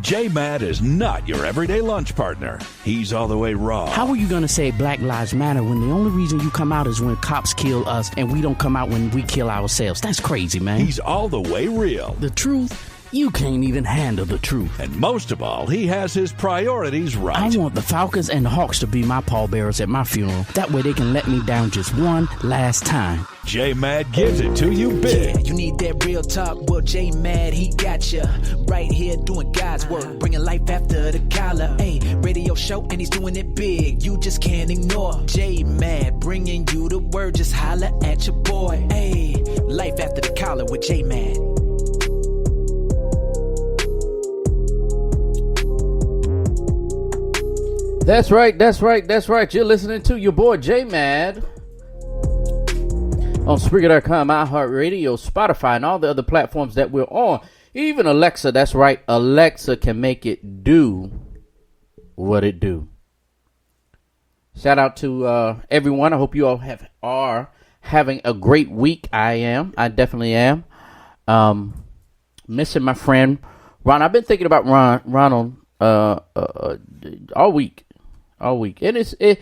J-Mad is not your everyday lunch partner. He's all the way raw. How are you going to say Black Lives Matter when the only reason you come out is when cops kill us and we don't come out when we kill ourselves? That's crazy, man. He's all the way real. The truth? You can't even handle the truth. And most of all, he has his priorities right. I want the Falcons and the Hawks to be my pallbearers at my funeral. That way they can let me down just one last time. J-Mad gives it to you big. Yeah, you need that real talk. Well, J-Mad, he got you right here doing God's work, bringing life after the collar. Hey, radio show, and he's doing it big. You just can't ignore J-Mad, bringing you the word. Just holla at your boy. Hey, life after the collar with J-Mad. That's right. You're listening to your boy J-Mad on Spreaker.com, iHeartRadio, Spotify, and all the other platforms that we're on. Even Alexa, that's right. Alexa can make it do what it do. Shout out to everyone. I hope you all are having a great week. I definitely am. Missing my friend Ron. I've been thinking about Ronald all week. And it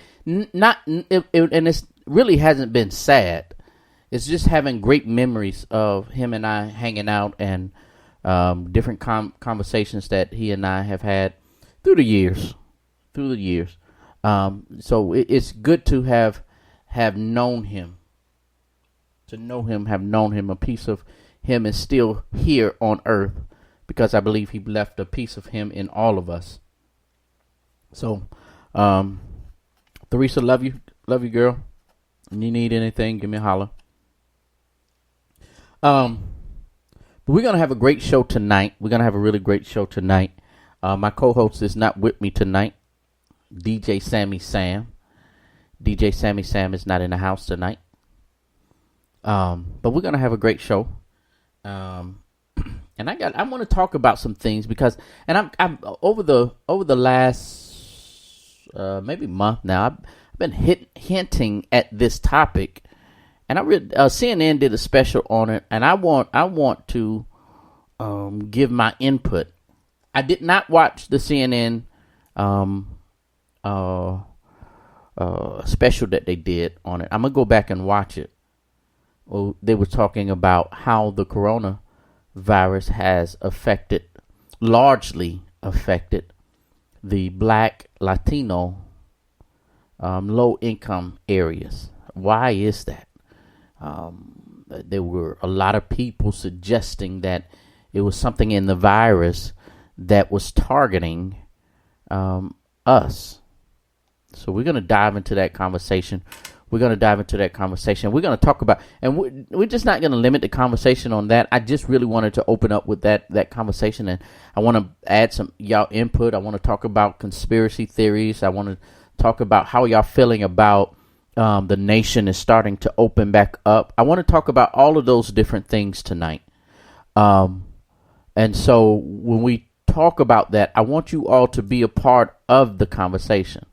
really hasn't been sad. It's just having great memories of him and I hanging out and different conversations that he and I have had through the years. So it's good to have known him. Have known him. A piece of him is still here on earth because I believe he left a piece of him in all of us. So, Theresa, love you, girl. If you need anything, give me a holler. But we're gonna have a great show tonight. We're gonna have a really great show tonight. My co-host is not with me tonight. DJ Sammy Sam is not in the house tonight. But we're gonna have a great show. And I want to talk about some things because, and I'm over the last maybe month now, I've been hinting at this topic, and I read CNN did a special on it, and I want to give my input. I did not watch the CNN special that they did on it. I'm gonna go back and watch it. Well, they were talking about how the coronavirus has largely affected the Black, Latino, low-income areas. Why is that? There were a lot of people suggesting that it was something in the virus that was targeting us. So we're going to dive into that conversation. We're going to talk about, and we're just not going to limit the conversation on that. I just really wanted to open up with that conversation, and I want to add some y'all input. I want to talk about conspiracy theories. I want to talk about how y'all feeling about the nation is starting to open back up. I want to talk about all of those different things tonight. And so when we talk about that, I want you all to be a part of the conversation.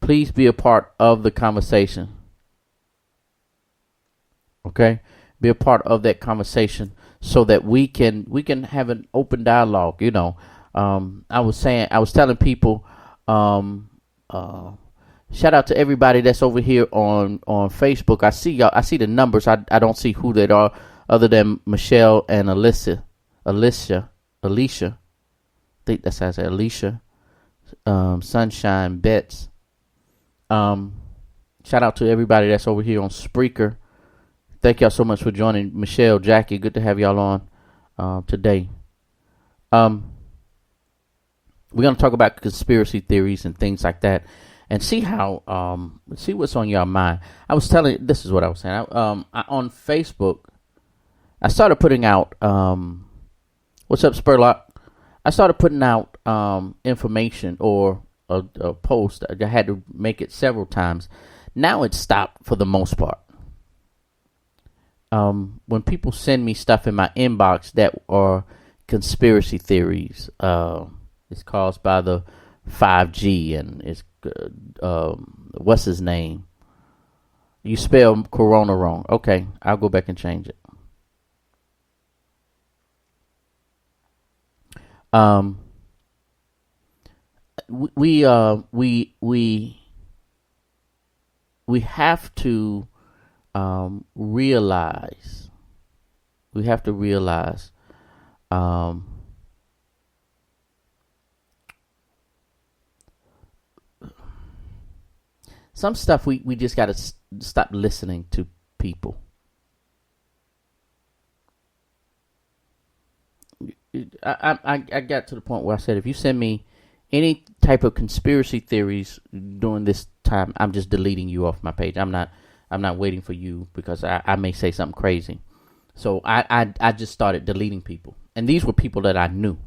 Please be a part of the conversation. Okay? Be a part of that conversation so that we can have an open dialogue. You know, I was telling people, shout out to everybody that's over here on Facebook. I see y'all. I see the numbers. I don't see who they are other than Michelle and Alicia. I think that's how I say Alicia. Sunshine, Betts. Shout out to everybody that's over here on Spreaker. Thank y'all so much for joining. Michelle, Jackie, good to have y'all on today. We're going to talk about conspiracy theories and things like that and see how, see what's on your mind. This is what I was saying. On Facebook, I started putting out, what's up, Spurlock? I started putting out information or a post. I had to make it several times. Now it's stopped for the most part. When people send me stuff in my inbox that are conspiracy theories, it's caused by the 5G and it's what's his name? You spell Corona wrong. Okay, I'll go back and change it. we have to realize. We have to realize some stuff we just got to stop listening to people. I got to the point where I said, if you send me any type of conspiracy theories during this time, I'm just deleting you off my page. I'm not waiting for you, because I may say something crazy. So I just started deleting people. And these were people that I knew.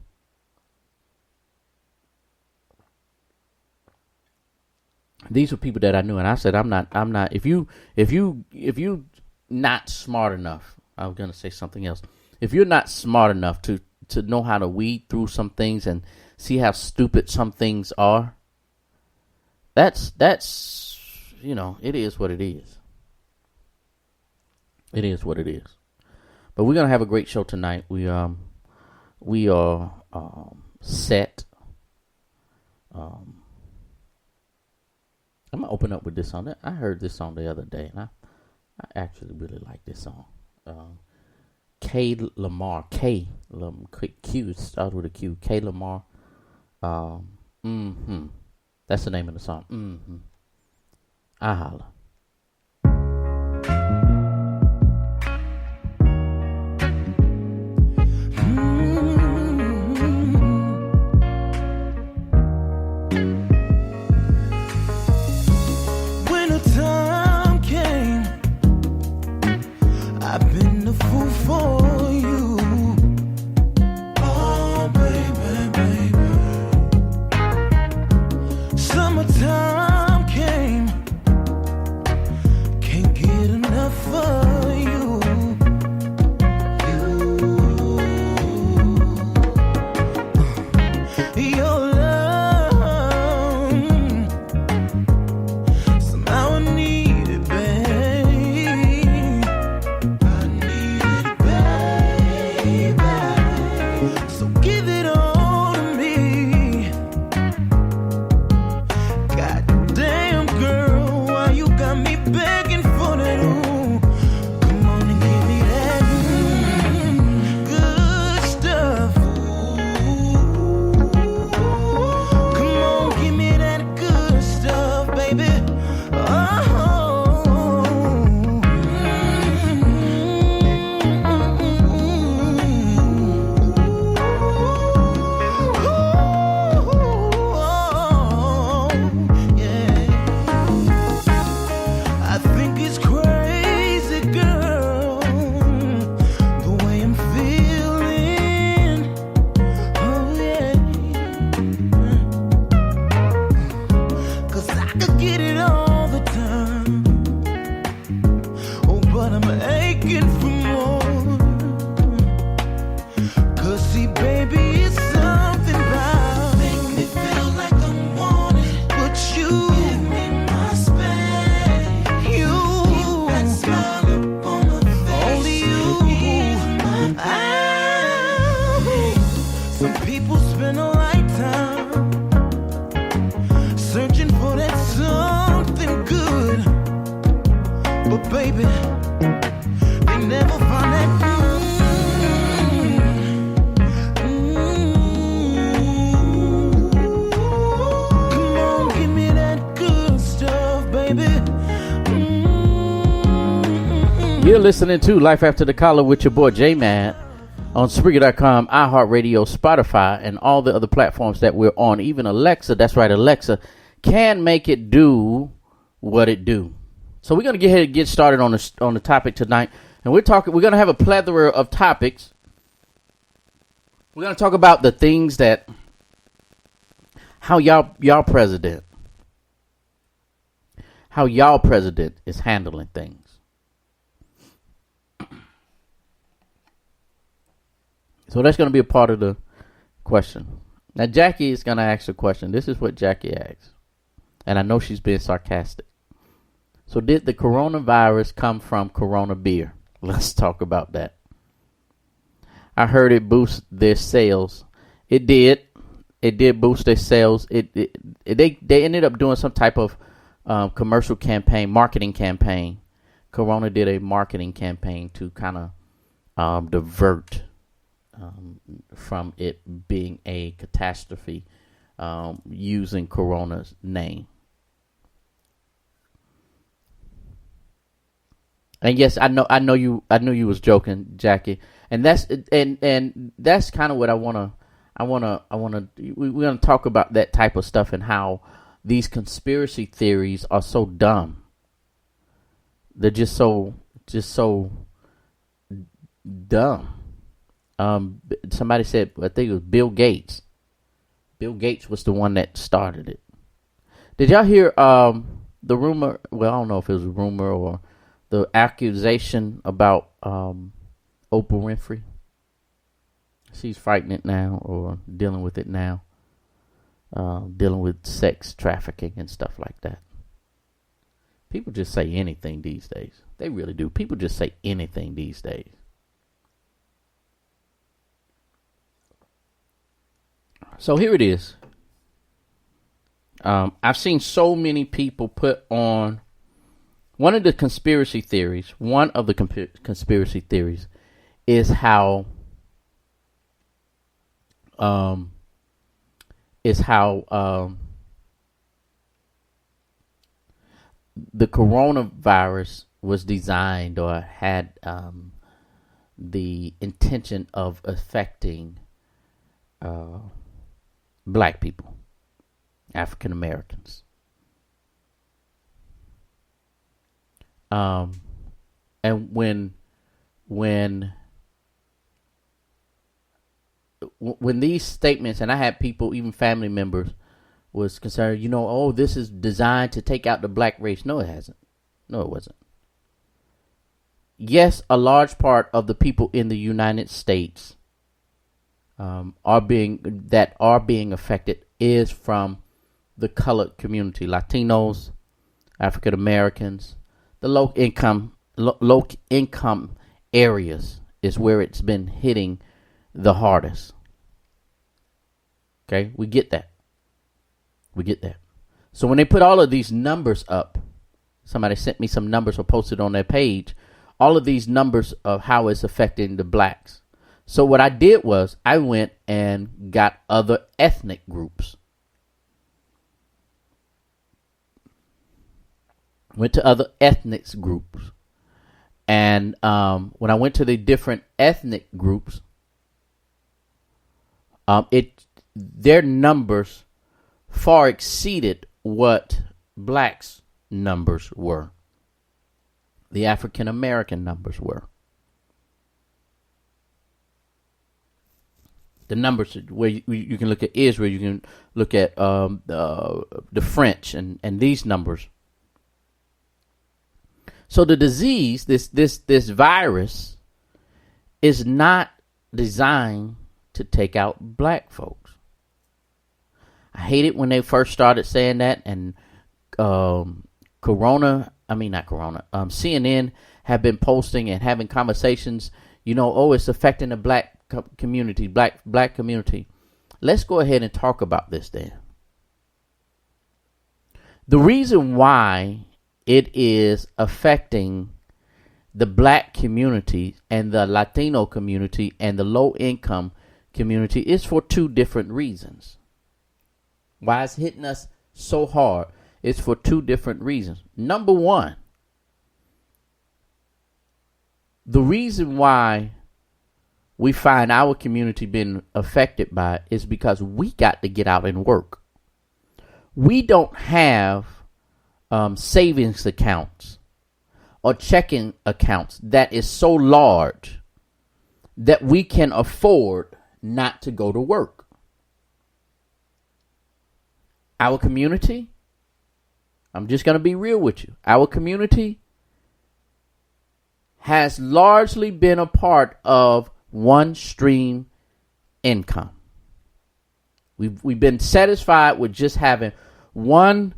These were people that I knew, and I said, I'm not. If you not smart enough, I was gonna say something else. If you're not smart enough to know how to weed through some things and see how stupid some things are, that's it is what it is. It is what it is. But we're gonna have a great show tonight. We are set. I'm gonna open up with this song. I heard this song the other day, and I actually really like this song. K Lamar, Q starts with a Q. K Lamar. That's the name of the song. I holla. For you, oh baby, baby. Summertime came, can't get enough of you. Your love, somehow I need it, babe. So give it all to me. Goddamn girl, why you got me begging for that? Ooh, come on and give me that good stuff. Ooh, come on, give me that good stuff, baby. Baby, they never find that. Come on, give me that good stuff, baby. You're listening to Life After the Collar with your boy J-Man on Spreaker.com, iHeartRadio, Spotify, and all the other platforms that we're on. Even Alexa, that's right, Alexa, can make it do what it do. So we're going to get started on the topic tonight, and we're going to have a plethora of topics. We're going to talk about the things that, how y'all president is handling things. So that's going to be a part of the question. Now Jackie is going to ask a question. This is what Jackie asks, and I know she's being sarcastic. So did the coronavirus come from Corona beer? Let's talk about that. I heard it boost their sales It did. It did boost their sales. They ended up doing some type of commercial campaign, marketing campaign. Corona did a marketing campaign to kind of divert from it being a catastrophe, using Corona's name. And yes, I know you was joking, Jackie, and that's kind of what we're gonna talk about that type of stuff and how these conspiracy theories are so dumb. They're just so dumb. Somebody said, I think it was Bill Gates. Bill Gates was the one that started it. Did y'all hear the rumor? Well, I don't know if it was a rumor or the accusation about Oprah Winfrey. She's fighting it now or dealing with it now. Dealing with sex trafficking and stuff like that. People just say anything these days. They really do. People just say anything these days. So here it is. I've seen so many people put on one of the conspiracy theories. One of the conspiracy theories is how the coronavirus was designed or had the intention of affecting black people, African Americans. And when these statements, and I had people, even family members, was concerned, oh, this is designed to take out the black race. No, it hasn't. No, it wasn't. Yes, a large part of the people in the United States are being affected is from the colored community, Latinos, African Americans, the low income areas is where it's been hitting the hardest. Okay, we get that. So when they put all of these numbers up, somebody sent me some numbers or posted on their page, all of these numbers of how it's affecting the blacks. So what I did was I went and got other ethnic groups. Went to other ethnic groups. And when I went to the different ethnic groups, their numbers far exceeded what blacks' numbers were. The African American numbers were. The numbers where you can look at Israel, you can look at the French and these numbers. So the disease, this virus, is not designed to take out black folks. I hate it when they first started saying that, and CNN have been posting and having conversations, it's affecting the black community, black community. Let's go ahead and talk about this then. The reason why it is affecting the black community and the Latino community and the low income community is for two different reasons. Why it's hitting us so hard is for two different reasons. Number one, the reason why we find our community being affected by it is because we got to get out and work. We don't have savings accounts or checking accounts that is so large that we can afford not to go to work. Our community, I'm just going to be real with you. Our community has largely been a part of one stream income. We've been satisfied with just having one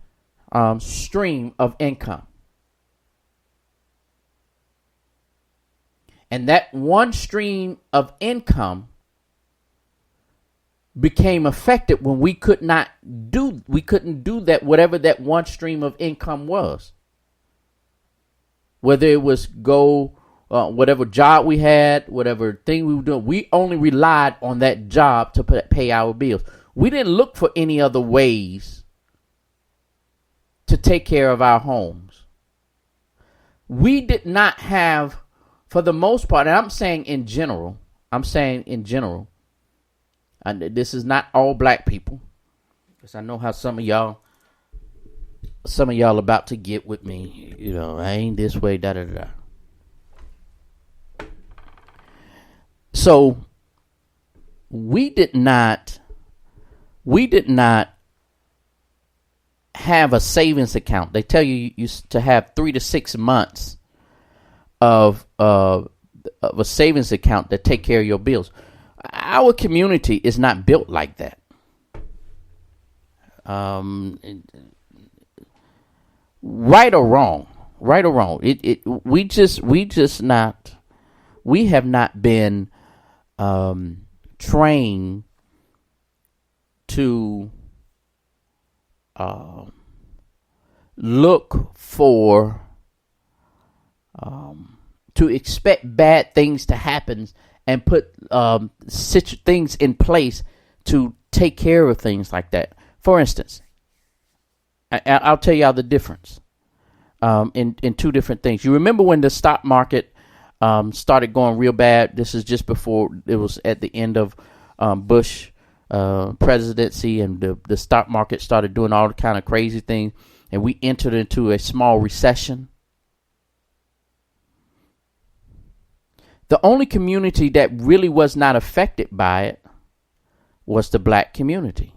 stream of income. And that one stream of income became affected when we couldn't do that, whatever that one stream of income was. Whether it was whatever job we had, whatever thing we were doing, we only relied on that job to pay our bills. We didn't look for any other ways to take care of our homes. We did not have, for the most part, and I'm saying in general, and this is not all black people, because I know how some of y'all about to get with me. I ain't this way, da da da. So we did not have a savings account. They tell you to have 3 to 6 months of a savings account that take care of your bills. Our community is not built like that. Right or wrong, we have not been trained to look for, to expect bad things to happen and put things in place to take care of things like that. For instance, I'll tell y'all the difference in two different things. You remember when the stock market started going real bad? This is just before, it was at the end of Bush presidency, and the stock market started doing all kind of crazy things, and we entered into a small recession. The only community that really was not affected by it was the black community.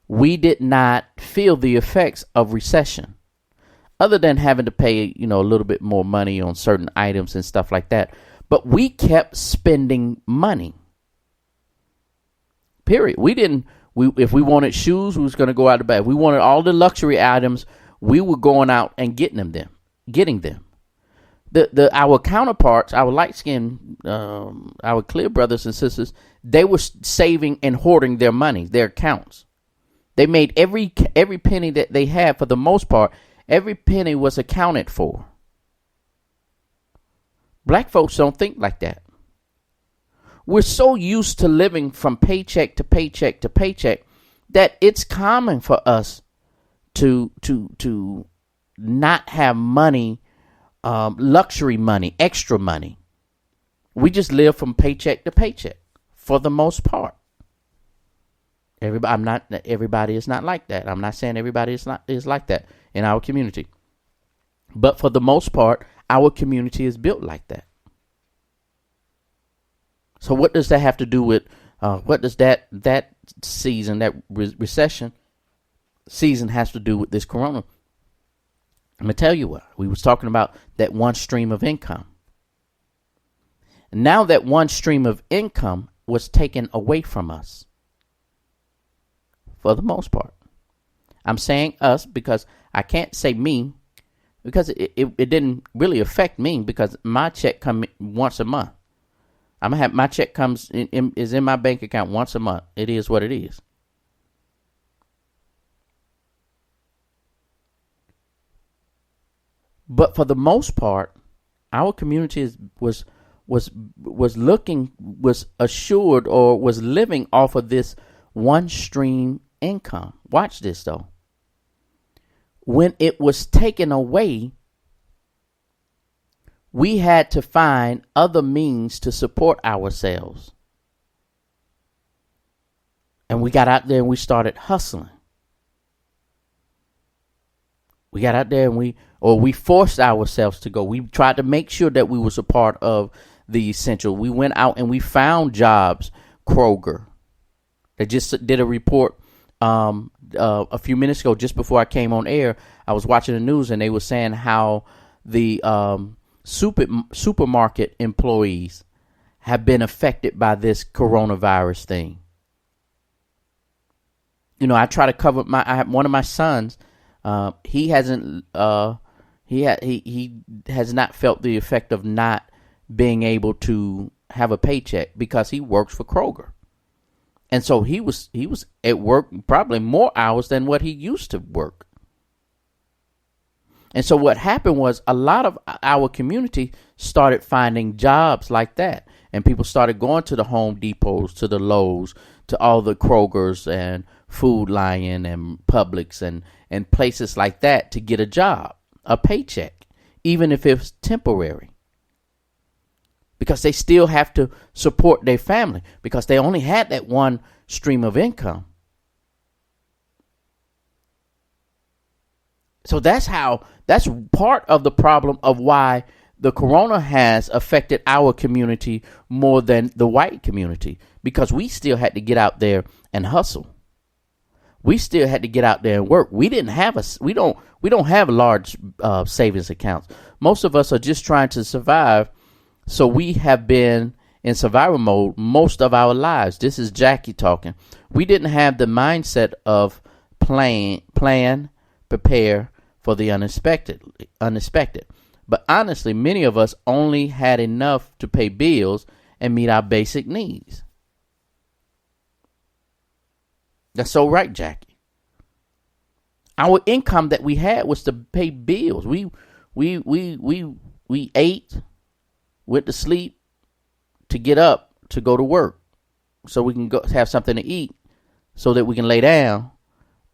We did not feel the effects of recession, other than having to pay, a little bit more money on certain items and stuff like that. But we kept spending money. Period. If we wanted shoes, we was going to go out to buy. If we wanted all the luxury items, we were going out and getting them. Our counterparts, our light-skinned, our clear brothers and sisters, they were saving and hoarding their money, their accounts. They made every penny that they had, for the most part, every penny was accounted for. Black folks don't think like that. We're so used to living from paycheck to paycheck to paycheck that it's common for us to not have money, luxury money, extra money. We just live from paycheck to paycheck for the most part. Everybody is not like that. I'm not saying everybody is like that in our community, but for the most part, our community is built like that. So what does that have to do with? What does that season, that recession season, has to do with this corona? I'm gonna tell you what. We was talking about that one stream of income. Now that one stream of income was taken away from us. For the most part. I'm saying us because I can't say me, because it didn't really affect me, because my check comes once a month. My check is in my bank account once a month. It is what it is. But for the most part, our community was assured, or was living off of this one stream income. Watch this though. When it was taken away, we had to find other means to support ourselves. And we got out there and we started hustling. We got out there and we forced ourselves to go. We tried to make sure that we was a part of the essential. We went out and we found jobs. Kroger, they just did a report a few minutes ago, just before I came on air. I was watching the news and they were saying how the supermarket employees have been affected by this coronavirus thing. I try to cover I have one of my sons. He hasn't. He has not felt the effect of not being able to have a paycheck, because he works for Kroger, And so he was at work probably more hours than what he used to work. And so what happened was a lot of our community started finding jobs like that. And people started going to the Home Depots, to the Lowe's, to all the Krogers and Food Lion and Publix and places like that to get a job, a paycheck, even if it's temporary. Because they still have to support their family because they only had that one stream of income. So that's part of the problem of why the corona has affected our community more than the white community, because we still had to get out there and hustle. We still had to get out there and work. We don't have large savings accounts. Most of us are just trying to survive. So we have been in survival mode most of our lives. This is Jackie talking. We didn't have the mindset of plan, prepare for the unexpected. But honestly, many of us only had enough to pay bills and meet our basic needs. That's so right, Jackie. Our income that we had was to pay bills. We ate, went to sleep, to get up, to go to work, so we can go have something to eat, so that we can lay down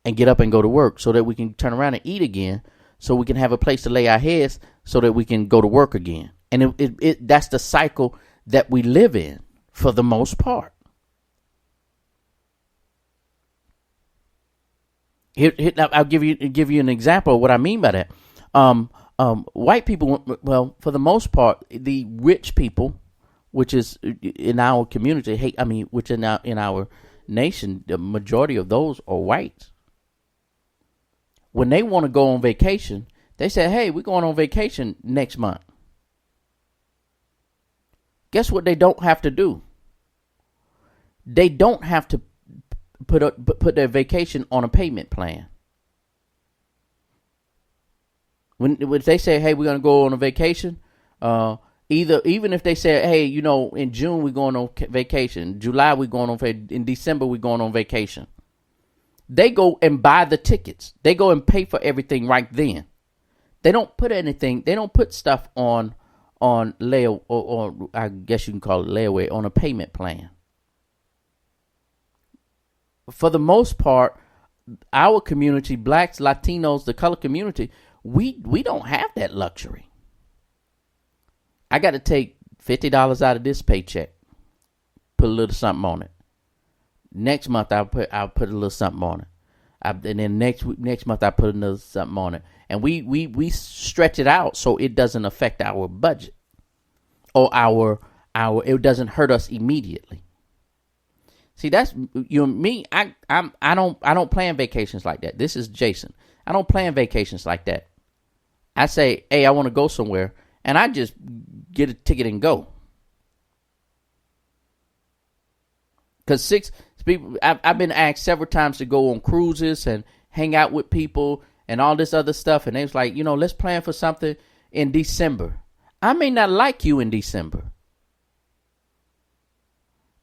and get up and go to work, so that we can turn around and eat again, so we can have a place to lay our heads, so that we can go to work again. And that's the cycle that we live in for the most part. Here, I'll give you an example of what I mean by that. White people, well, for the most part, the rich people, which is in our community, which in our nation, the majority of those are whites. When they want to go on vacation, they say, "Hey, we're going on vacation next month." Guess what they don't have to do? They don't have to put their vacation on a payment plan. When they say, "Hey, we're going to go on a vacation," even if they say, "Hey, in June we're going on vacation, July we're going on, in December we're going on vacation," they go and buy the tickets. They go and pay for everything right then. They don't put anything. They don't put stuff on layaway, or I guess you can call it layaway, on a payment plan. For the most part, our community, blacks, Latinos, the color community, we don't have that luxury. I got to take $50 out of this paycheck, put a little something on it. Next month I'll put a little something on it, and then next month I put another something on it, and we stretch it out so it doesn't affect our budget, or it doesn't hurt us immediately. See, that's me. I don't plan vacations like that. This is Jason. I don't plan vacations like that. I say, "Hey, I want to go somewhere," and I just get a ticket and go. Because I've been asked several times to go on cruises and hang out with people and all this other stuff, and they was like, let's plan for something in December. I may not like you in December.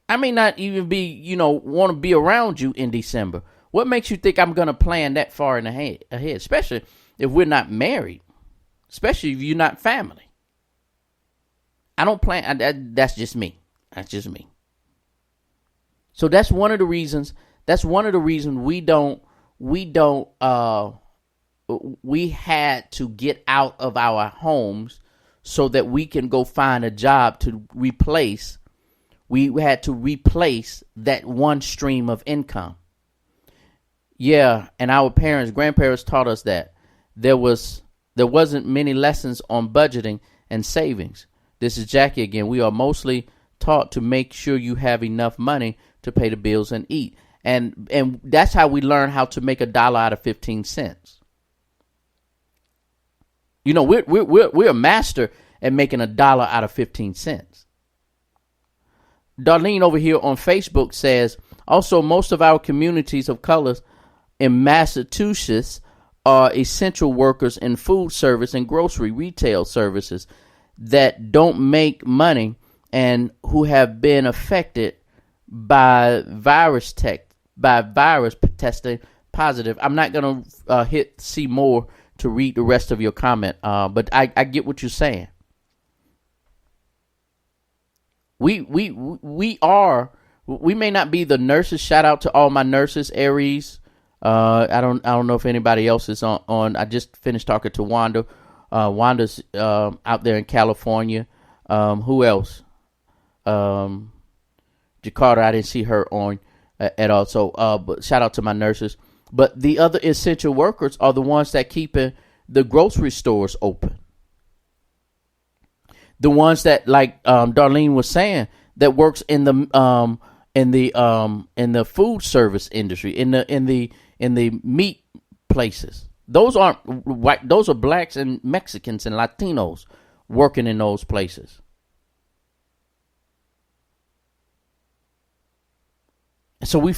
I may not even be, want to be around you in December. What makes you think I'm going to plan that far in ahead, especially if we're not married, especially if you're not family? I don't plan. That's just me. That's just me. So that's one of the reasons. We had to get out of our homes so that we can go find a job to replace. We had to replace that one stream of income. Yeah, and our grandparents taught us that there wasn't many lessons on budgeting and savings. This is Jackie again. We are mostly taught to make sure you have enough money to pay the bills and eat. And that's how we learn how to make $1 out of 15 cents. We're a master at making $1 out of 15 cents. Darlene over here on Facebook says, also, most of our communities of colors in Massachusetts are essential workers in food service and grocery retail services that don't make money and who have been affected by virus testing positive. I'm not going to hit see more to read the rest of your comment, but I get what you're saying. We may not be the nurses. Shout out to all my nurses, Aries. I don't know if anybody else is on. I just finished talking to Wanda. Wanda's out there in California. Who else? Jakarta, I didn't see her on at all. So, but shout out to my nurses. But the other essential workers are the ones that keeping the grocery stores open. The ones that, like Darlene was saying, that works in the food service industry, in the meat places. Those aren't white. Those are blacks and Mexicans and Latinos working in those places. So we're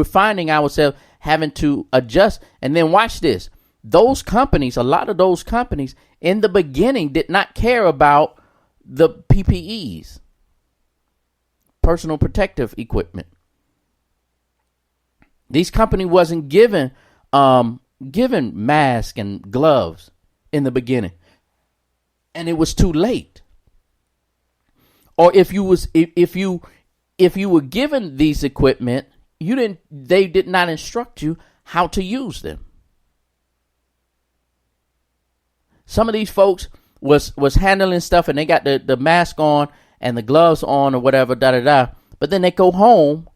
finding ourselves having to adjust. And then watch this. Those companies, a lot of those companies in the beginning did not care about the PPEs, personal protective equipment. These companies wasn't given masks and gloves in the beginning, and it was too late. Or if you were given these equipment, they did not instruct you how to use them. Some of these folks was handling stuff, and they got the mask on and the gloves on or whatever, but then they go home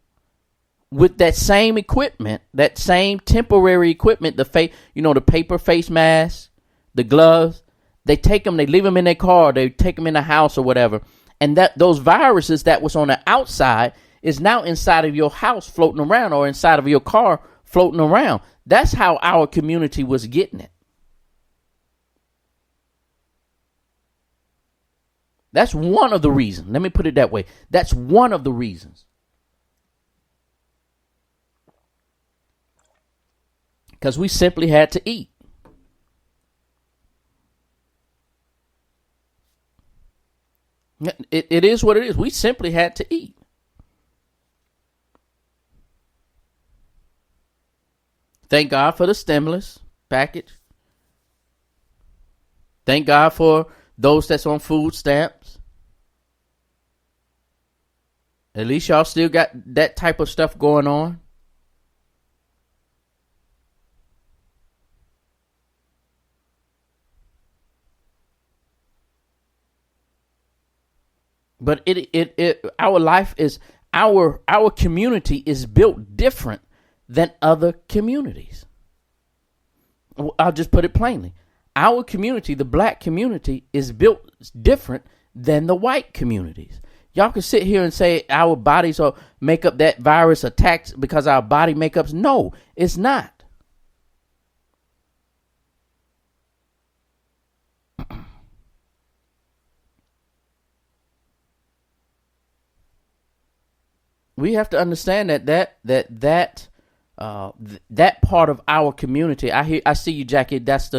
with that same equipment, that same temporary equipment, the paper face mask, the gloves. They take them, they leave them in their car, they take them in the house or whatever, and that those viruses that was on the outside is now inside of your house floating around, or inside of your car floating around. That's how our community was getting it. That's one of the reasons. Let me put it that way. That's one of the reasons. Because we simply had to eat. It is what it is. We simply had to eat. Thank God for the stimulus package. Thank God for those that's on food stamps. At least y'all still got that type of stuff going on. But our life is our community is built different than other communities. I'll just put it plainly. Our community, the black community, is built different than the white communities. Y'all can sit here and say our bodies make up that virus attacks because our body makeups. No, it's not. We have to understand that part of our community. I see you, Jackie. That's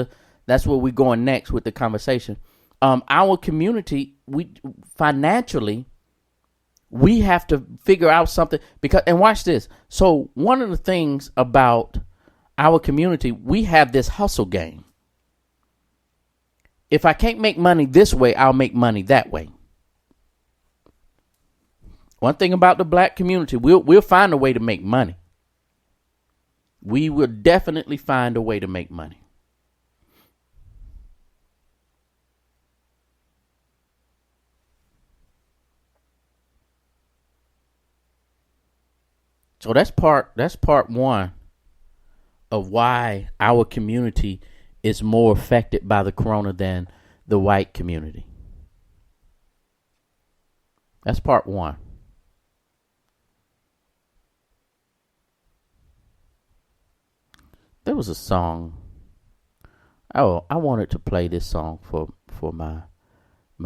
where we're going next with the conversation. Our community, we financially, we have to figure out something and watch this. So one of the things about our community, we have this hustle game. If I can't make money this way, I'll make money that way. One thing about the black community, we'll find a way to make money. We will definitely find a way to make money. So that's part one of why our community is more affected by the corona than the white community. That's part one. There was a song. Oh, I wanted to play this song for my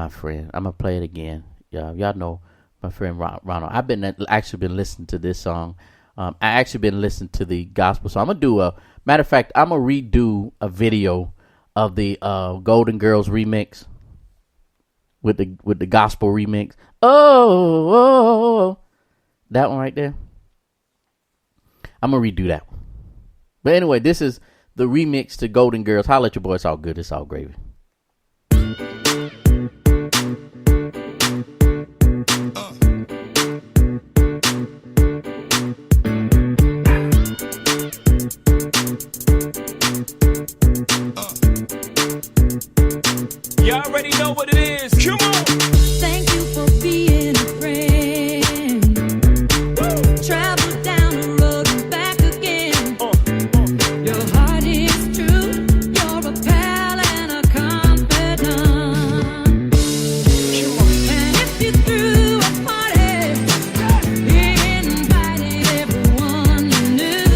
friend. I'm gonna play it again. Y'all know my friend Ronald. I've actually been listening to this song. I actually been listening to the gospel song. I'm gonna do matter of fact. I'm gonna redo a video of the Golden Girls remix with the gospel remix. That one right there. I'm going to redo that one. But anyway, this is the remix to Golden Girls. Holla at your boy. It's all good. It's all gravy. You already know what it is. Come on. Thank you for being a friend. Travel down the road and back again. Your heart is true. You're a pal and a confidant. And if you threw a party, invited everyone you knew,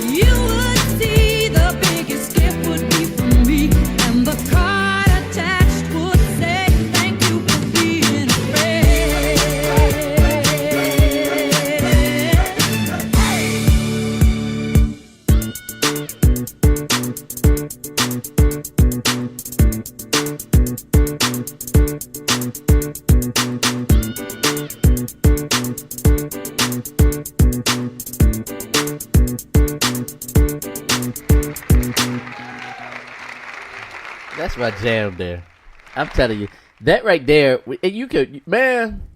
you would see the biggest gift would be from me. And the card attached would say, thank you for being a friend. That's my jam there. I'm telling you. That right there, and you could, man,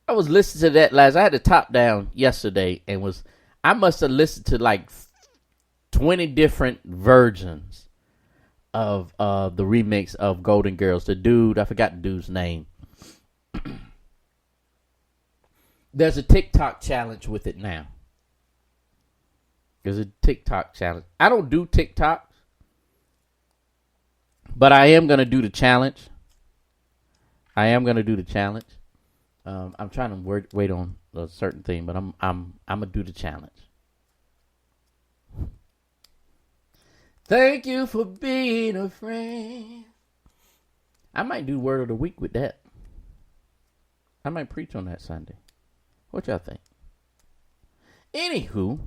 I was listening to that last, I had the top down yesterday and I must have listened to like 20 different versions of the remix of Golden Girls. The dude, I forgot the dude's name. There's a TikTok challenge with it now. There's a TikTok challenge. I don't do TikToks, but I am going to do the challenge. I'm trying to wait on a certain thing, but I'm going to do the challenge. Thank you for being a friend. I might do word of the week with that. I might preach on that Sunday. What y'all think? Anywho,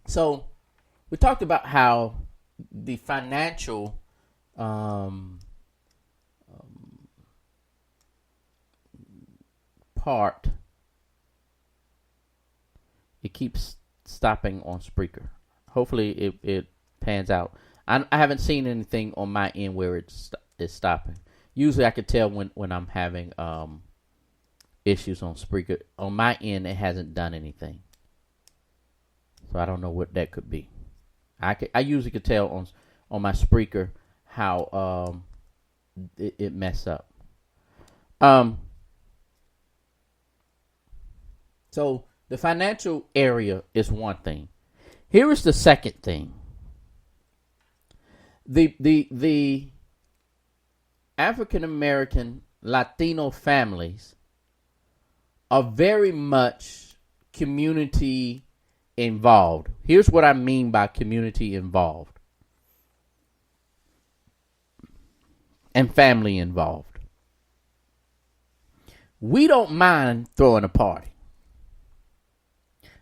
so we talked about how the financial part, it keeps stopping on Spreaker. Hopefully it pans out. I haven't seen anything on my end where it's stopping. Usually I could tell when I'm having issues on Spreaker. On my end, it hasn't done anything. So I don't know what that could be. I usually could tell on my Spreaker how it mess up. So the financial area is one thing. Here is the second thing. The African American Latino families are very much community involved. Here's what I mean by community involved and family involved. We don't mind throwing a party.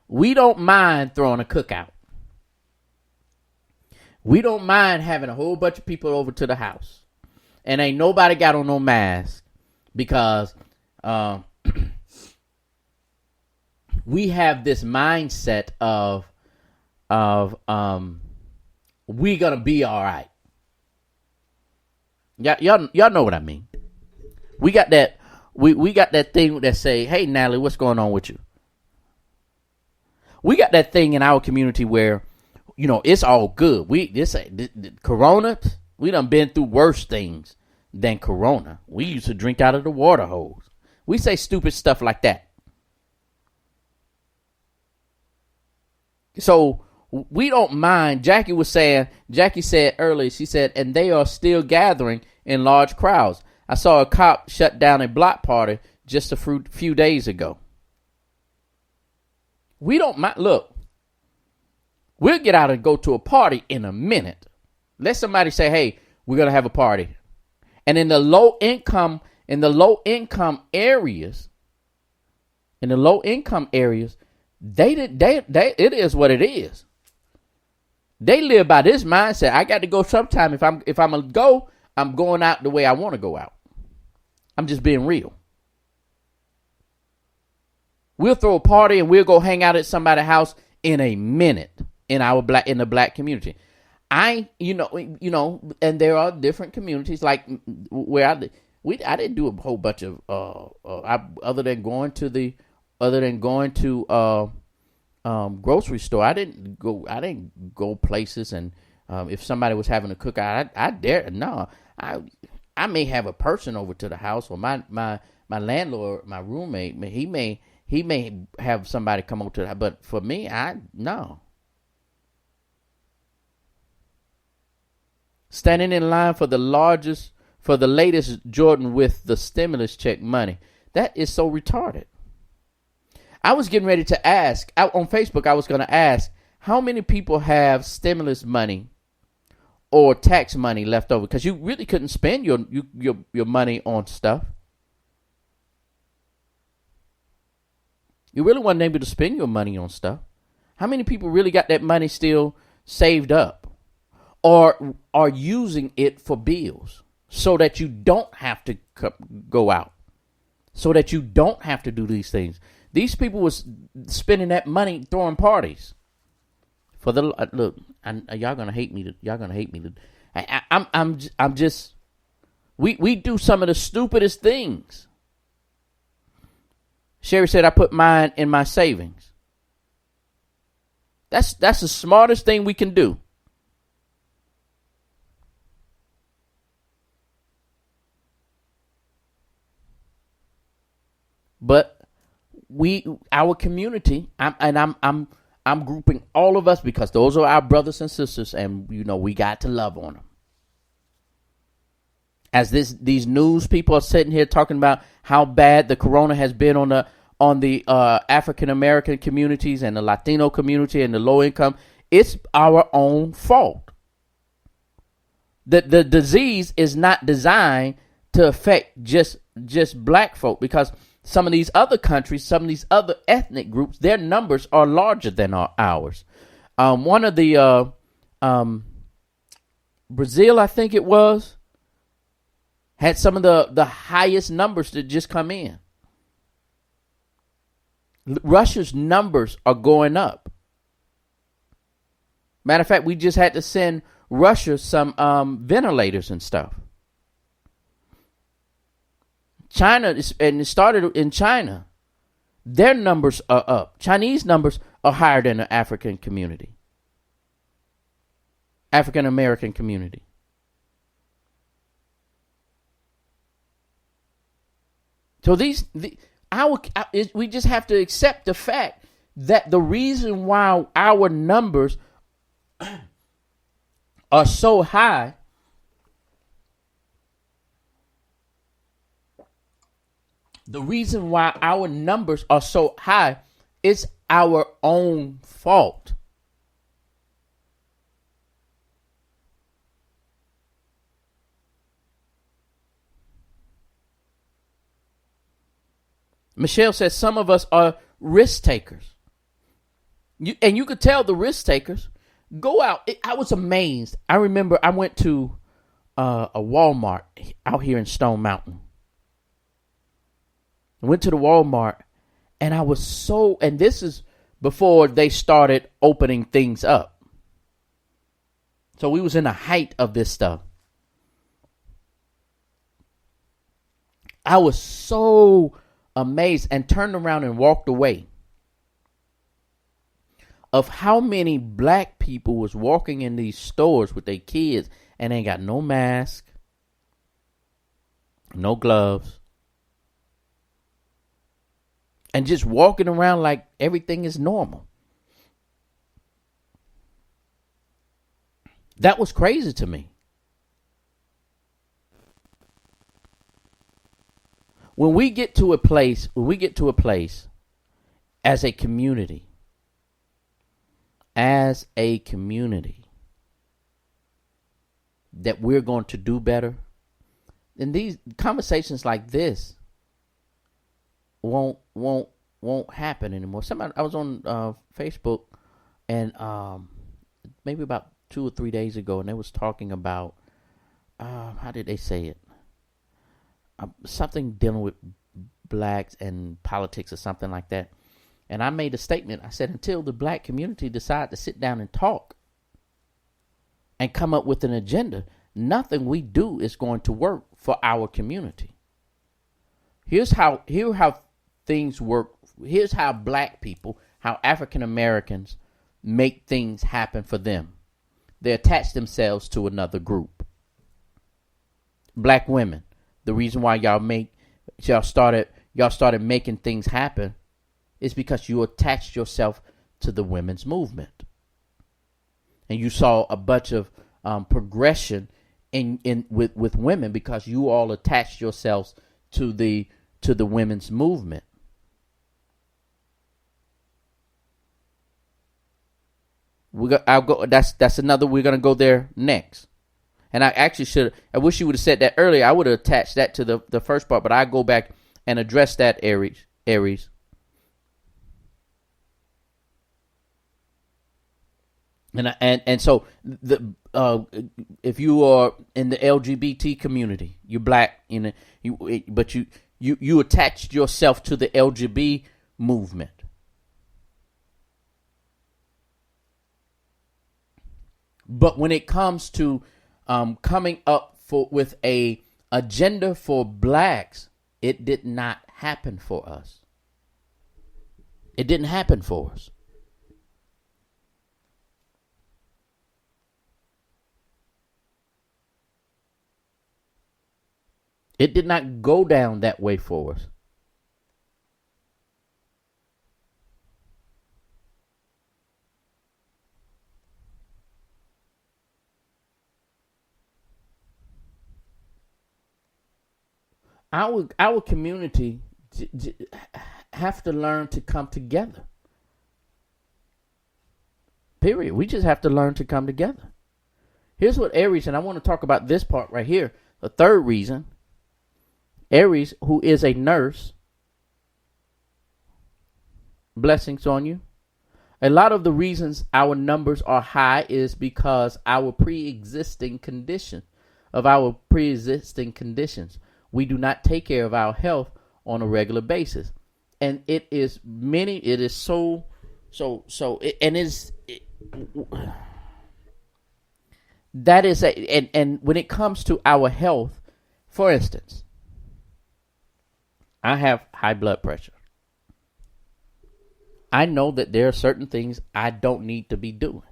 We don't mind throwing a cookout. We don't mind having a whole bunch of people over to the house. And ain't nobody got on no mask because we have this mindset of we gonna be all right. Y'all know what I mean. We got that we got that thing that say, "Hey Natalie, what's going on with you?" We got that thing in our community where, you know, it's all good. This Corona, we done been through worse things than Corona. We used to drink out of the water hose. We say stupid stuff like that. So we don't mind. Jackie said earlier, she said, and they are still gathering in large crowds. I saw a cop shut down a block party just a few days ago. We don't mind. Look, we'll get out and go to a party in a minute. Let somebody say, hey, we're going to have a party. And in the low income areas, it is what it is. They live by this mindset. I got to go sometime. If I'm gonna go, I'm going out the way I want to go out. I'm just being real. We'll throw a party and we'll go hang out at somebody's house in a minute in the black community. And there are different communities like where I didn't do a whole bunch of other than going to grocery store. I didn't go places, and if somebody was having a cookout, I may have a person over to the house, or my landlord, my roommate, he may have somebody come over to the house, but for me, no. Standing in line for the latest Jordan with the stimulus check money. That is so retarded. I was getting ready to ask on Facebook. I was going to ask how many people have stimulus money or tax money left over, because you really couldn't spend your money on stuff. You really wasn't able to spend your money on stuff. How many people really got that money still saved up, or are using it for bills so that you don't have to go out, so that you don't have to do these things? These people was spending that money throwing parties. For the look, y'all gonna hate me. Y'all gonna hate me. I'm just. We do some of the stupidest things. Sherry said, "I put mine in my savings." That's the smartest thing we can do. But our community, I'm grouping all of us, because those are our brothers and sisters, and we got to love on them. As these news people are sitting here talking about how bad the corona has been on the African American communities and the Latino community and the low income, it's our own fault. The disease is not designed to affect just black folk, because some of these other countries, some of these other ethnic groups, their numbers are larger than ours. One of the Brazil, I think it was, had some of the highest numbers that just come in. Russia's numbers are going up. Matter of fact, we just had to send Russia some ventilators and stuff. China, and it started in China. Their numbers are up. Chinese numbers are higher than the African American community. So we just have to accept the fact that the reason why our numbers are so high is our own fault. Michelle says some of us are risk takers. And you could tell the risk takers go out. I was amazed. I remember I went to a Walmart out here in Stone Mountain. I went to the Walmart, and I was and this is before they started opening things up. So we was in the height of this stuff. I was so amazed and turned around and walked away of how many black people was walking in these stores with their kids and ain't got no mask, no gloves, and just walking around like everything is normal. That was crazy to me. When we get to a place as a community, that we're going to do better, then these conversations like this won't happen anymore. I was on Facebook, and maybe about 2 or 3 days ago, and they was talking about how did they say it? Something dealing with blacks and politics or something like that. And I made a statement. I said, until the black community decide to sit down and talk and come up with an agenda, nothing we do is going to work for our community. Here how things work. Here's how black people, how African Americans make things happen for them. They attach themselves to another group. Black women, the reason why y'all started making things happen is because you attached yourself to the women's movement. And you saw a bunch of progression with women because you all attached yourselves to the women's movement. That's another. We're gonna go there next. And I wish you would have said that earlier. I would have attached that to the first part, but I go back and address that, Aries. And so if you are in the LGBT community, you're black, but you attached yourself to the LGBT movement. But when it comes to coming up with a agenda for blacks, it did not happen for us. It didn't happen for us. It did not go down that way for us. Our community have to learn to come together. Period. We just have to learn to come together. Here's what Aries, and I want to talk about this part right here. The third reason, Aries, who is a nurse, blessings on you. A lot of the reasons our numbers are high is because our pre-existing conditions. We do not take care of our health on a regular basis. And that is and when it comes to our health, for instance, I have high blood pressure. I know that there are certain things I don't need to be doing.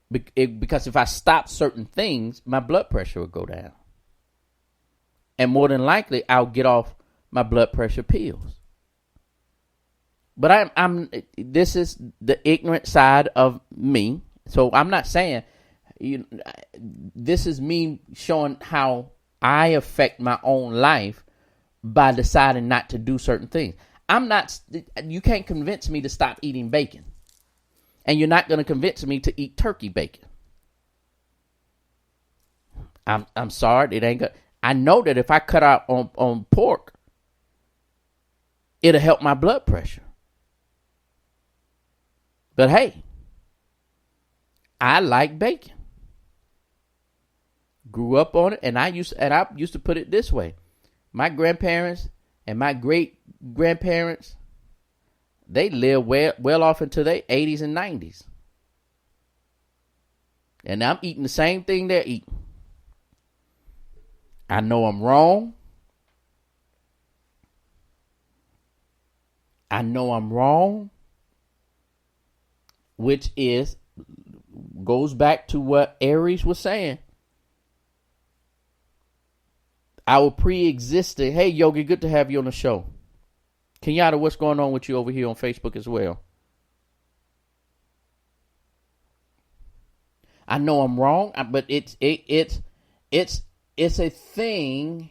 Because if I stop certain things, my blood pressure will go down. And more than likely, I'll get off my blood pressure pills. But this is the ignorant side of me. So I'm not saying, this is me showing how I affect my own life by deciding not to do certain things. You can't convince me to stop eating bacon. And you're not going to convince me to eat turkey bacon. I'm sorry, it ain't good. I know that if I cut out on pork, it'll help my blood pressure. But hey, I like bacon. Grew up on it, and I used to put it this way. My grandparents and my great grandparents, they lived well off into their 80s and 90s. And I'm eating the same thing they're eating. I know I'm wrong. Which goes back to what Aries was saying. Our pre-existing, hey Yogi, good to have you on the show. Kenyatta, what's going on with you over here on Facebook as well? I know I'm wrong, but it's a thing,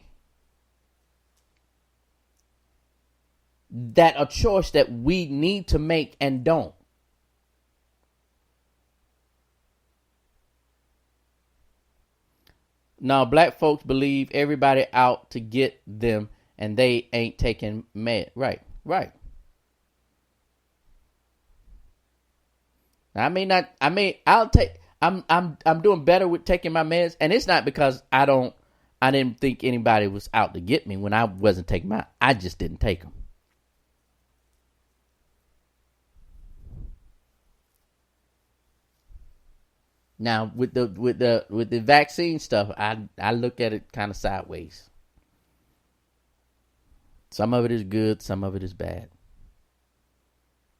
that a choice that we need to make and don't. Now, black folks believe everybody out to get them and they ain't taking med. Right. I may not. I mean, I'll take. I'm doing better with taking my meds, and it's not because I didn't think anybody was out to get me when I wasn't taking my. I just didn't take them. Now with the vaccine stuff, I look at it kind of sideways. Some of it is good, some of it is bad.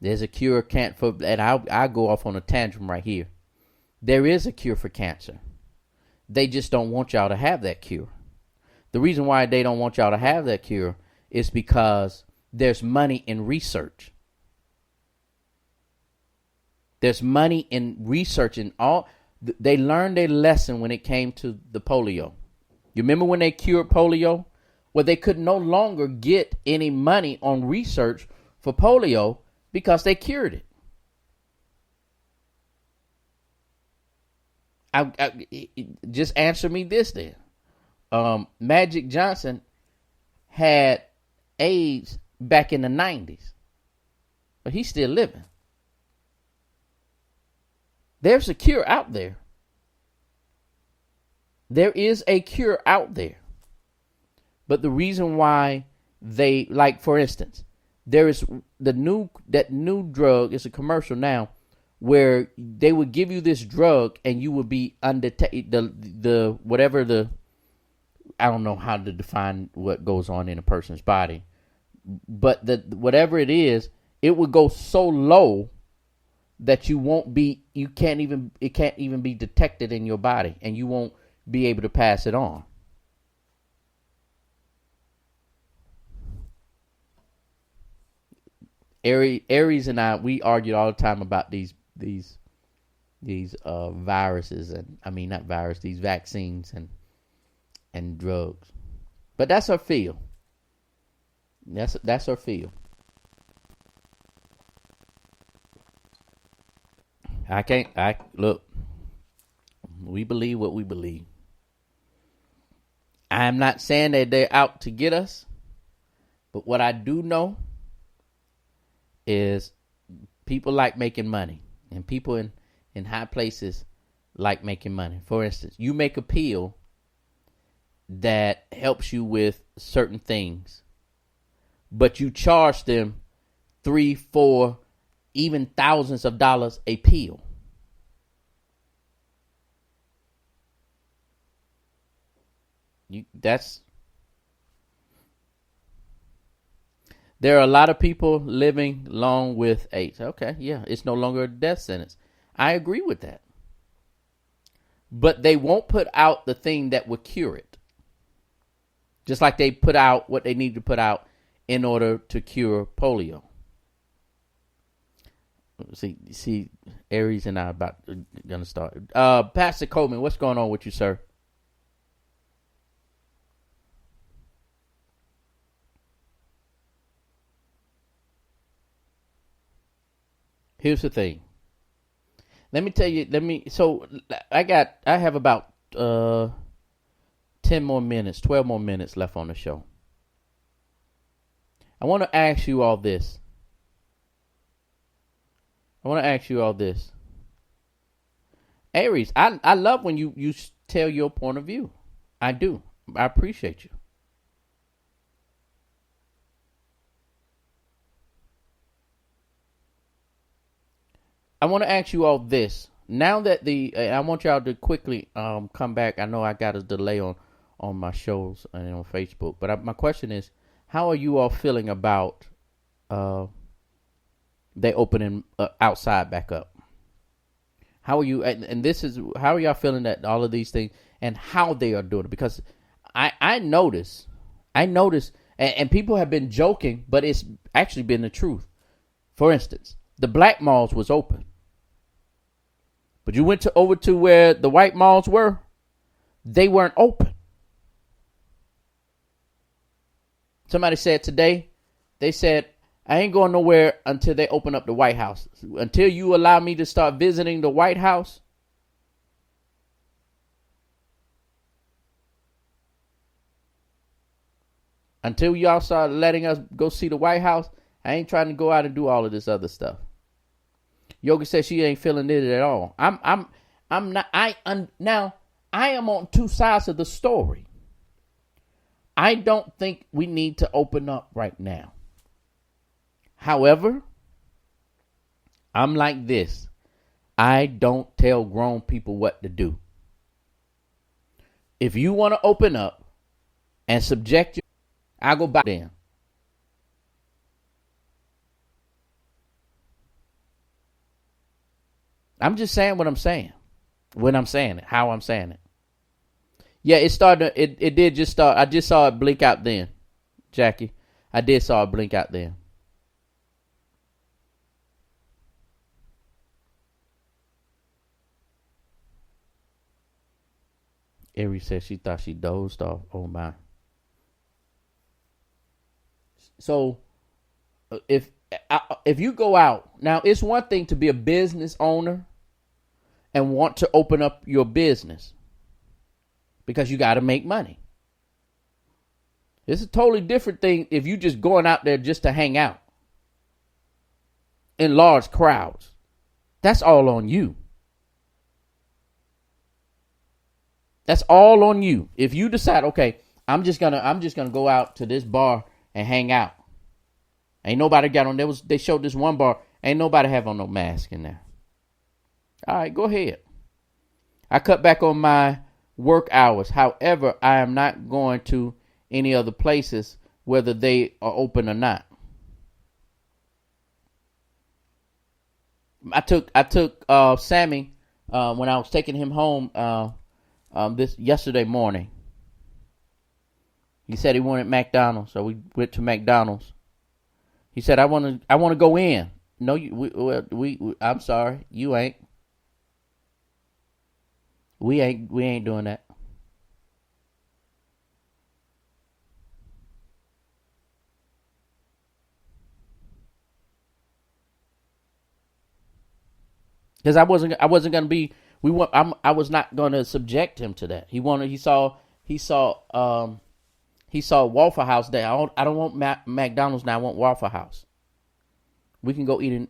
There's a cure for, and I'll go off on a tangent right here. There is a cure for cancer. They just don't want y'all to have that cure. The reason why they don't want y'all to have that cure is because there's money in research. There's money in research and all. They learned their lesson when it came to the polio. You remember when they cured polio? Well, they could no longer get any money on research for polio because they cured it. Just answer me this then. Magic Johnson had AIDS back in the 90s, but he's still living. There's a cure out there. There is a cure out there. But the reason why they, like, for instance, there is that new drug, it's a commercial now, where they would give you this drug and you would be undetected, I don't know how to define what goes on in a person's body, but whatever it is, it would go so low that it can't even be detected in your body, and you won't be able to pass it on. Aries and I, we argued all the time about these viruses, and I mean not virus, these vaccines and drugs. But that's her field. That's her field. Look, we believe what we believe. I am not saying that they're out to get us, but what I do know is people like making money, and people in high places like making money. For instance, you make a pill that helps you with certain things, but you charge them 3, 4, even thousands of dollars a pill. There are a lot of people living long with AIDS. Okay, yeah, it's no longer a death sentence. I agree with that. But they won't put out the thing that will cure it. Just like they put out what they need to put out in order to cure polio. See, Aries and I are about going to start. Pastor Coleman, what's going on with you, sir? Here's the thing. Let me tell you, so I have about 10 more minutes, 12 more minutes left on the show. I want to ask you all this. Aries, I love when you tell your point of view. I do. I appreciate you. I want to ask you all this. Now that I want y'all to quickly come back. I know I got a delay on my shows and on Facebook, but my question is, how are you all feeling about they opening outside back up? How are you? And this is how are y'all feeling that all of these things and how they are doing it? Because I notice, and people have been joking, but it's actually been the truth. For instance, the black malls was open, but you went over to where the white malls were, they weren't open. Somebody said today, they said, I ain't going nowhere until they open up the White House. Until you allow me to start visiting the White House, until y'all start letting us go see the White House, I ain't trying to go out and do all of this other stuff. Yogi says she ain't feeling it at all. I'm not. Now I am on two sides of the story. I don't think we need to open up right now. However, I'm like this. I don't tell grown people what to do. If you want to open up and subject you, I go back then. I'm just saying what I'm saying. When I'm saying it, how I'm saying it. Yeah, it started. It did just start. I just saw it blink out then, Jackie. I did saw it blink out then. Ari said she thought she dozed off. Oh my. So, if you go out now, it's one thing to be a business owner and want to open up your business because you got to make money. It's a totally different thing if you just going out there just to hang out in large crowds. That's all on you. That's all on you. If you decide, okay, I'm just gonna go out to this bar and hang out. Ain't nobody got on. They showed this one bar. Ain't nobody have on no mask in there. All right, go ahead. I cut back on my work hours. However, I am not going to any other places, whether they are open or not. I took Sammy when I was taking him home this yesterday morning. He said he wanted McDonald's, so we went to McDonald's. He said, "I want to go in." No, I'm sorry, you ain't. We ain't doing that. Because I wasn't gonna be. I was not gonna subject him to that. He saw Waffle House there. I don't want McDonald's now. I want Waffle House. We can go eat in.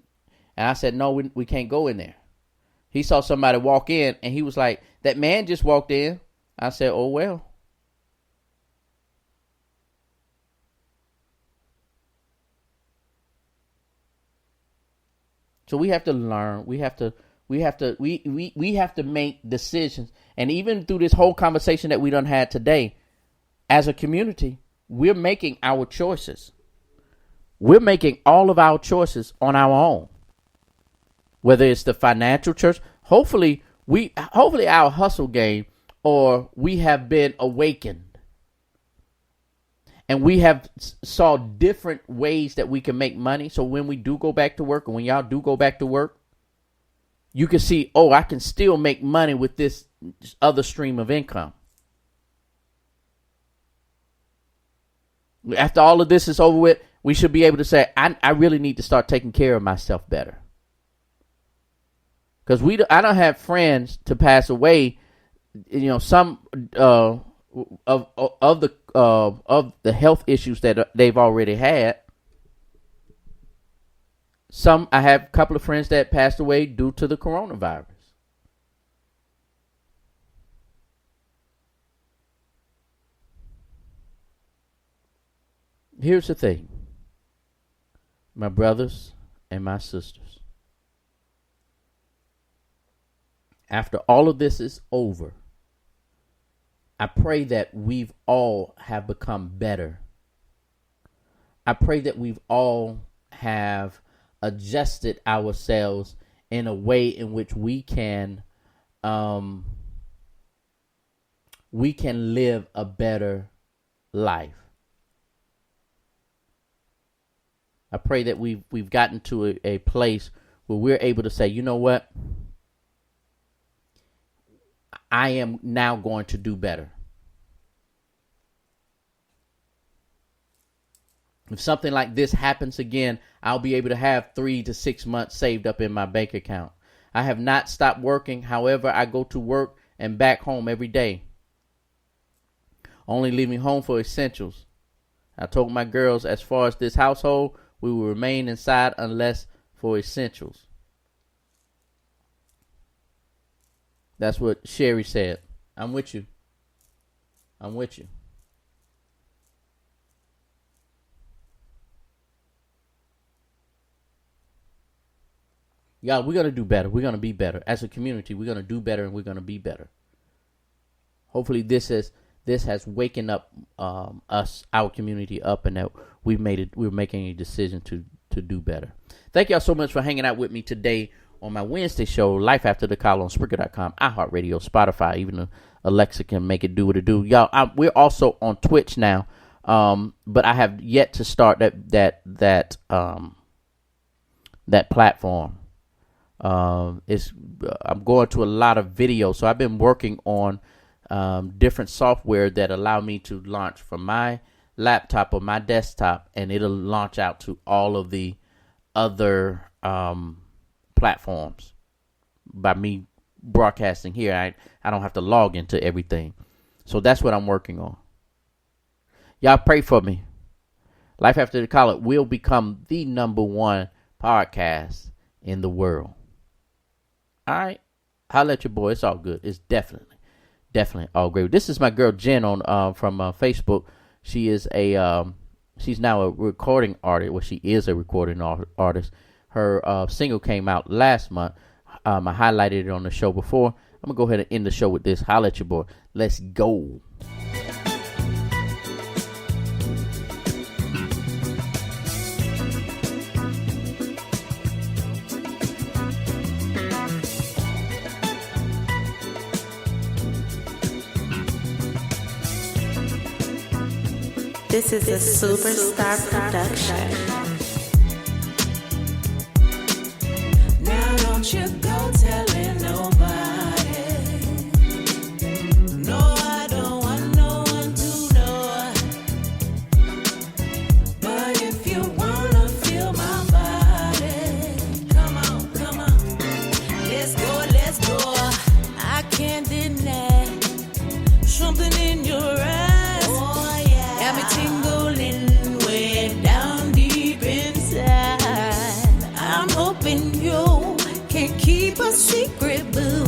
And I said, no, we can't go in there. He saw somebody walk in, and he was like, that man just walked in. I said, oh, well. So we have to learn. We have to make decisions. And even through this whole conversation that we done had today, as a community, we're making our choices. We're making all of our choices on our own. Whether it's the financial choice, hopefully our hustle game, or we have been awakened. And we have saw different ways that we can make money. So when we do go back to work, and when y'all do go back to work, you can see, oh, I can still make money with this other stream of income. After all of this is over with, we should be able to say, I really need to start taking care of myself better. Because I don't have friends to pass away. You know, some of the health issues that they've already had. I have a couple of friends that passed away due to the coronavirus. Here's the thing, my brothers and my sisters. After all of this is over, I pray that we've all have become better. I pray that we've all have adjusted ourselves in a way in which we can live a better life. I pray that we've gotten to a place where we're able to say, you know what? I am now going to do better. If something like this happens again, I'll be able to have 3 to 6 months saved up in my bank account. I have not stopped working. However, I go to work and back home every day, only leaving home for essentials. I told my girls, as far as this household, we will remain inside unless for essentials. That's what Sherry said. I'm with you. I'm with you. Y'all, we're going to do better. We're going to be better. As a community, we're going to do better and we're going to be better. Hopefully this has waken up our community up, and that we're making a decision to do better. Thank y'all so much for hanging out with me today on my Wednesday show, Life After the Call on Spreaker.com, iHeartRadio, Spotify, even Alexa can make it do what it do. Y'all, we're also on Twitch now, but I have yet to start that platform. I'm going to a lot of videos, so I've been working on different software that allow me to launch from my laptop or my desktop, and it'll launch out to all of the other platforms by me broadcasting here. I don't have to log into everything, so that's what I'm working on. Y'all pray for me. Life After the Call will become the #1 podcast in the world. All right, holla at your boy. It's all good. It's definitely all great. This is my girl Jen on from Facebook. She is she's now a recording artist. Well, she is a recording artist. Her single came out last month. I highlighted it on the show before. I'm gonna go ahead and end the show with this. Holla at your boy. Let's go. This is a Superstar production. Now don't you go telling nobody. No, I don't want no one to know. But if you wanna feel my body, come on. Let's go. I can't deny something in your eyes. Oh yeah. Got me tingling way down deep inside. I'm hoping you can keep a secret, boo.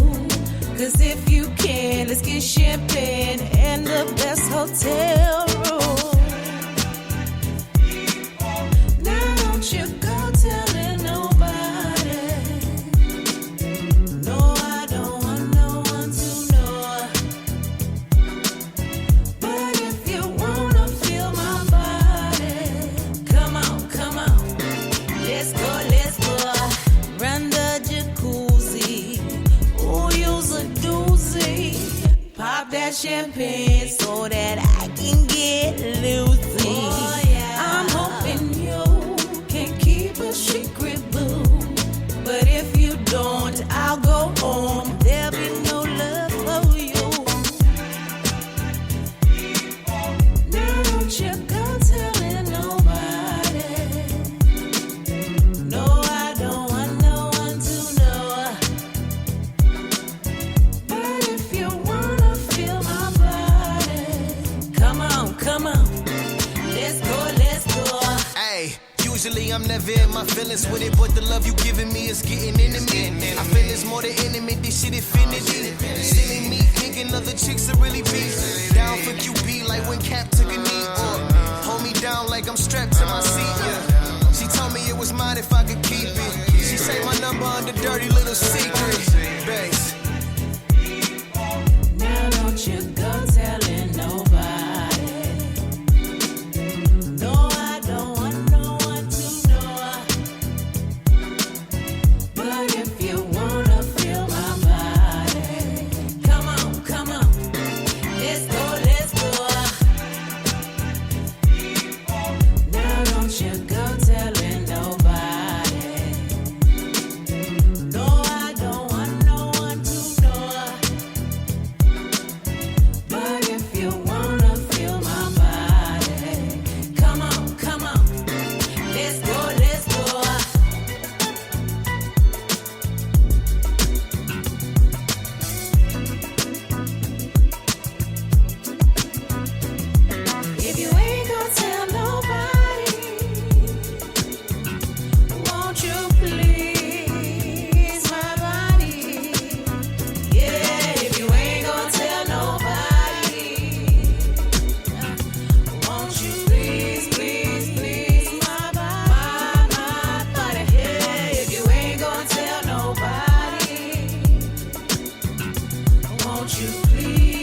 Cause if you can, let's get champagne and the best hotel room. Now don't you go telling nobody. No, I don't want no one to know. But if you wanna feel my body, come on. Let's go. Run the jacuzzi. Oh, use a doozy. Pop that champagne so that I can get loosey. Oh, yeah. I'm hoping you can keep a secret, boo. But if you don't, I'll go home. There'll be no love for you. Now don't you go telling nobody. No, I don't want no one to know. But if you wanna feel my body, come on. Let's go. Ay, usually I'm never in my feelings with it, but the love you giving me is getting into me. I feel it's more than intimate, this shit infinity. Silly me thinking other chicks are really be down for QB like when Cap took a knee. Or hold me down like I'm strapped to my seat. Yeah. She told me it was mine if I could keep it. She saved my number under dirty little secret. Bass. Now don't you go telling nobody. No, I don't want no one to know. But if you wanna feel my body, come on. Let's go. Now don't you go telling nobody. No, I don't want Won't you please?